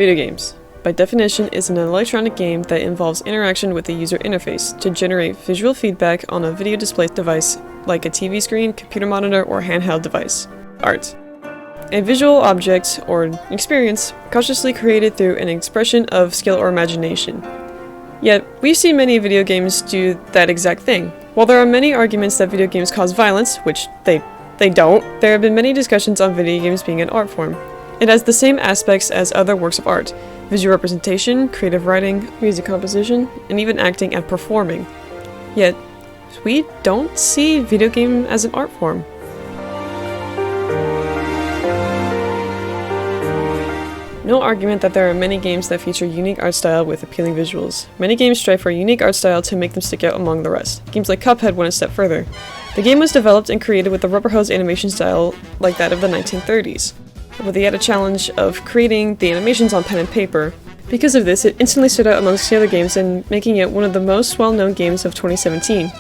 Video games, by definition, is an electronic game that involves interaction with the user interface to generate visual feedback on a video display device like a TV screen, computer monitor, or handheld device. Art. A visual object or experience consciously created through an expression of skill or imagination. Yet, we see many video games do that exact thing. While there are many arguments that video games cause violence, which they don't, there have been many discussions on video games being an art form. It has the same aspects as other works of art: visual representation, creative writing, music composition, and even acting and performing. Yet, we don't see video game as an art form. No argument that there are many games that feature unique art style with appealing visuals. Many games strive for a unique art style to make them stick out among the rest. Games like Cuphead went a step further. The game was developed and created with a rubber hose animation style like that of the 1930s. With the added challenge of creating the animations on pen and paper. Because of this, it instantly stood out amongst the other games and making it one of the most well-known games of 2017.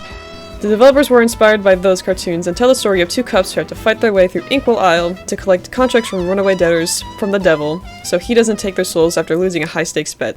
The developers were inspired by those cartoons and tell the story of two cops who have to fight their way through Inkwell Isle to collect contracts from runaway debtors from the devil, so he doesn't take their souls after losing a high-stakes bet.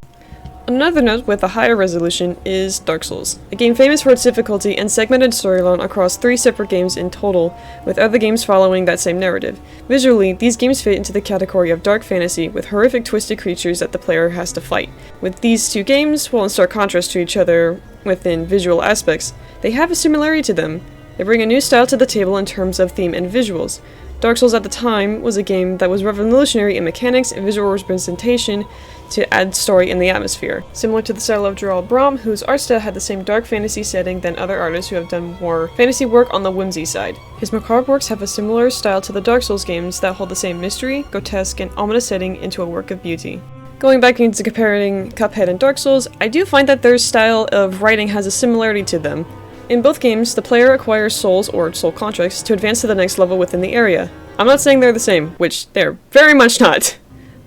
Another note with a higher resolution is Dark Souls, a game famous for its difficulty and segmented storyline across 3 separate games in total, with other games following that same narrative. Visually, these games fit into the category of dark fantasy with horrific twisted creatures that the player has to fight. With these 2 games, while in stark contrast to each other within visual aspects, they have a similarity to them. They bring a new style to the table in terms of theme and visuals. Dark Souls at the time was a game that was revolutionary in mechanics and visual representation to add story in the atmosphere. Similar to the style of Gerald Brom, whose art style had the same dark fantasy setting than other artists who have done more fantasy work on the whimsy side. His macabre works have a similar style to the Dark Souls games that hold the same mystery, grotesque, and ominous setting into a work of beauty. Going back into comparing Cuphead and Dark Souls, I do find that their style of writing has a similarity to them. In both games, the player acquires souls or soul contracts to advance to the next level within the area. I'm not saying they're the same, which they're very much not,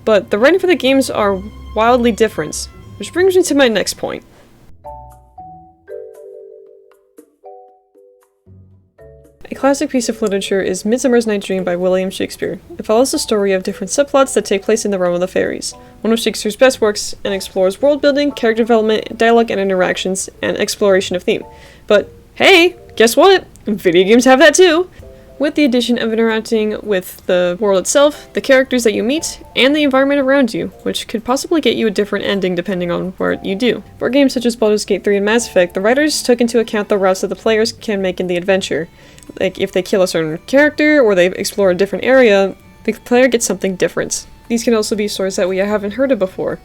but the writing for the games are wildly different, which brings me to my next point. A classic piece of literature is Midsummer's Night's Dream by William Shakespeare. It follows the story of different subplots that take place in the realm of the fairies, one of Shakespeare's best works, and explores world building, character development, dialogue and interactions, and exploration of theme. But hey, guess what? Video games have that too! With the addition of interacting with the world itself, the characters that you meet, and the environment around you, which could possibly get you a different ending depending on what you do. For games such as Baldur's Gate 3 and Mass Effect, the writers took into account the routes that the players can make in the adventure. Like, if they kill a certain character, or they explore a different area, the player gets something different. These can also be stories that we haven't heard of before.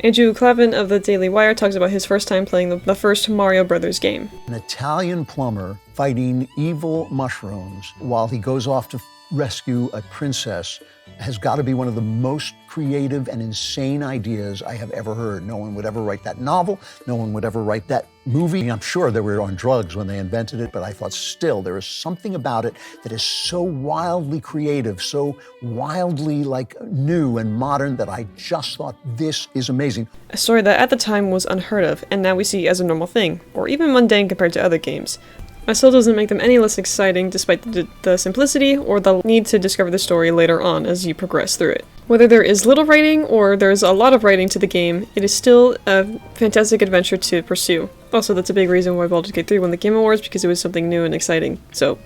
Andrew Klavan of the Daily Wire talks about his first time playing the first Mario Brothers game. An Italian plumber fighting evil mushrooms while he goes off to rescue a princess has got to be one of the most creative and insane ideas I have ever heard. No one would ever write that novel. No one would ever write that movie. I'm sure they were on drugs when they invented it, but I thought still there is something about it that is so wildly creative, so wildly new and modern that I just thought this is amazing. A story that at the time was unheard of, and now we see as a normal thing, or even mundane compared to other games. That still doesn't make them any less exciting despite the simplicity or the need to discover the story later on as you progress through it. Whether there is little writing or there's a lot of writing to the game, it is still a fantastic adventure to pursue. Also, that's a big reason why Baldur's Gate 3 won the Game Awards, because it was something new and exciting. So,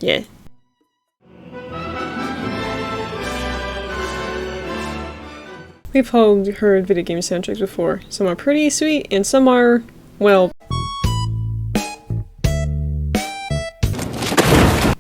yeah. We've all heard video game soundtracks before. Some are pretty sweet and some are, well,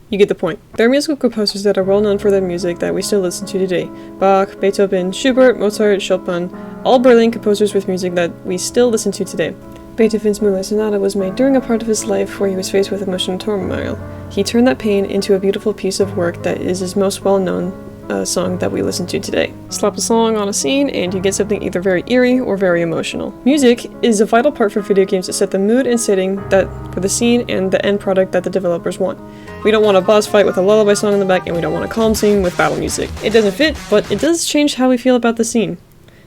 you get the point. There are musical composers that are well known for their music that we still listen to today. Bach, Beethoven, Schubert, Mozart, Chopin, all brilliant composers with music that we still listen to today. Beethoven's Moonlight Sonata was made during a part of his life where he was faced with emotional turmoil. He turned that pain into a beautiful piece of work that is his most well-known song that we listen to today. Slap a song on a scene and you get something either very eerie or very emotional. Music is a vital part for video games to set the mood and setting that for the scene and the end product that the developers want. We don't want a boss fight with a lullaby song in the back, and we don't want a calm scene with battle music. It doesn't fit, but it does change how we feel about the scene.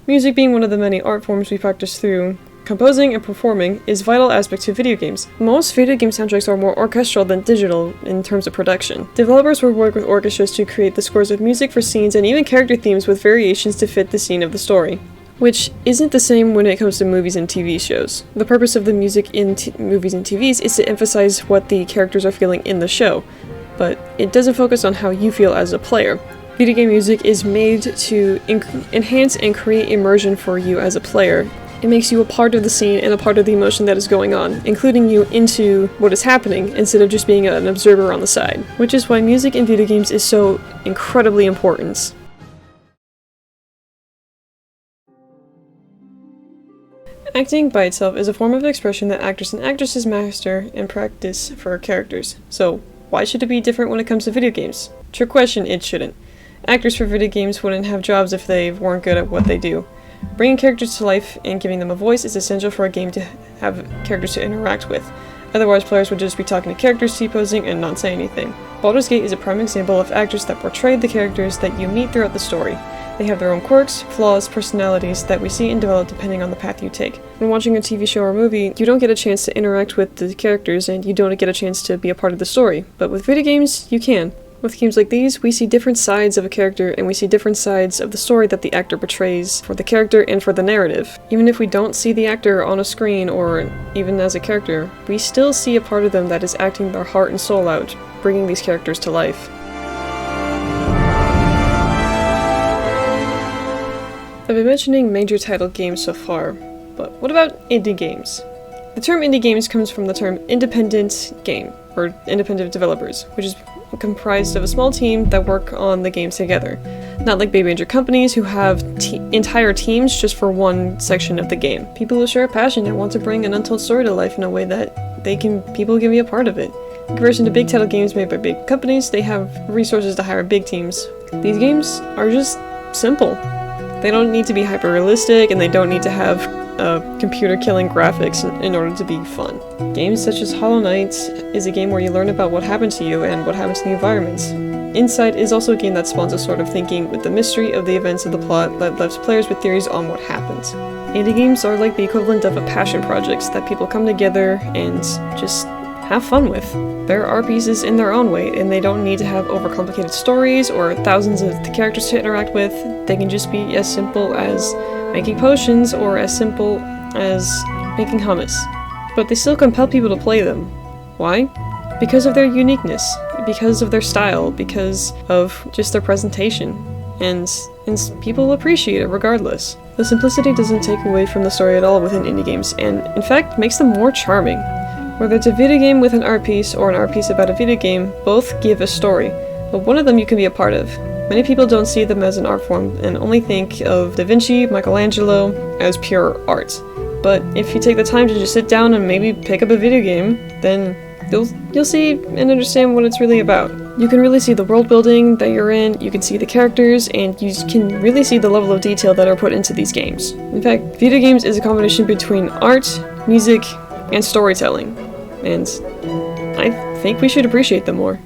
Music being one of the many art forms we practice through Composing and performing is a vital aspect to video games. Most video game soundtracks are more orchestral than digital in terms of production. Developers will work with orchestras to create the scores of music for scenes and even character themes with variations to fit the scene of the story. Which isn't the same when it comes to movies and TV shows. The purpose of the music in movies and TVs is to emphasize what the characters are feeling in the show, but it doesn't focus on how you feel as a player. Video game music is made to enhance and create immersion for you as a player. It makes you a part of the scene and a part of the emotion that is going on, including you into what is happening instead of just being an observer on the side. Which is why music in video games is so incredibly important. Acting by itself is a form of expression that actors and actresses master and practice for characters. So, why should it be different when it comes to video games? Trick question, it shouldn't. Actors for video games wouldn't have jobs if they weren't good at what they do. Bringing characters to life and giving them a voice is essential for a game to have characters to interact with. Otherwise, players would just be talking to characters, T-posing, and not say anything. Baldur's Gate is a prime example of actors that portray the characters that you meet throughout the story. They have their own quirks, flaws, personalities that we see and develop depending on the path you take. When watching a TV show or movie, you don't get a chance to interact with the characters and you don't get a chance to be a part of the story. But with video games, you can. With games like these, we see different sides of a character and we see different sides of the story that the actor portrays for the character and for the narrative. Even if we don't see the actor on a screen or even as a character, we still see a part of them that is acting their heart and soul out, bringing these characters to life. I've been mentioning major title games so far, but what about indie games? The term indie games comes from the term independent game, or independent developers, which is comprised of a small team that work on the games together. Not like big major companies who have entire teams just for one section of the game. People who share a passion and want to bring an untold story to life in a way that people can be a part of it. In comparison to big title games made by big companies, they have resources to hire big teams. These games are just simple. They don't need to be hyper-realistic, and they don't need to have computer-killing graphics in order to be fun. Games such as Hollow Knight is a game where you learn about what happened to you and what happens in the environments. Inside is also a game that spawns a sort of thinking with the mystery of the events of the plot that left players with theories on what happens. Indie games are like the equivalent of a passion projects that people come together and just have fun with. They're art pieces in their own way, and they don't need to have overcomplicated stories or thousands of characters to interact with. They can just be as simple as making potions or as simple as making hummus. But they still compel people to play them. Why? Because of their uniqueness, because of their style, because of just their presentation. And people appreciate it regardless. The simplicity doesn't take away from the story at all within indie games, and in fact makes them more charming. Whether it's a video game with an art piece or an art piece about a video game, both give a story, but one of them you can be a part of. Many people don't see them as an art form and only think of Da Vinci, Michelangelo as pure art. But if you take the time to just sit down and maybe pick up a video game, then you'll see and understand what it's really about. You can really see the world building that you're in, you can see the characters, and you can really see the level of detail that are put into these games. In fact, video games is a combination between art, music, and storytelling, and I think we should appreciate them more.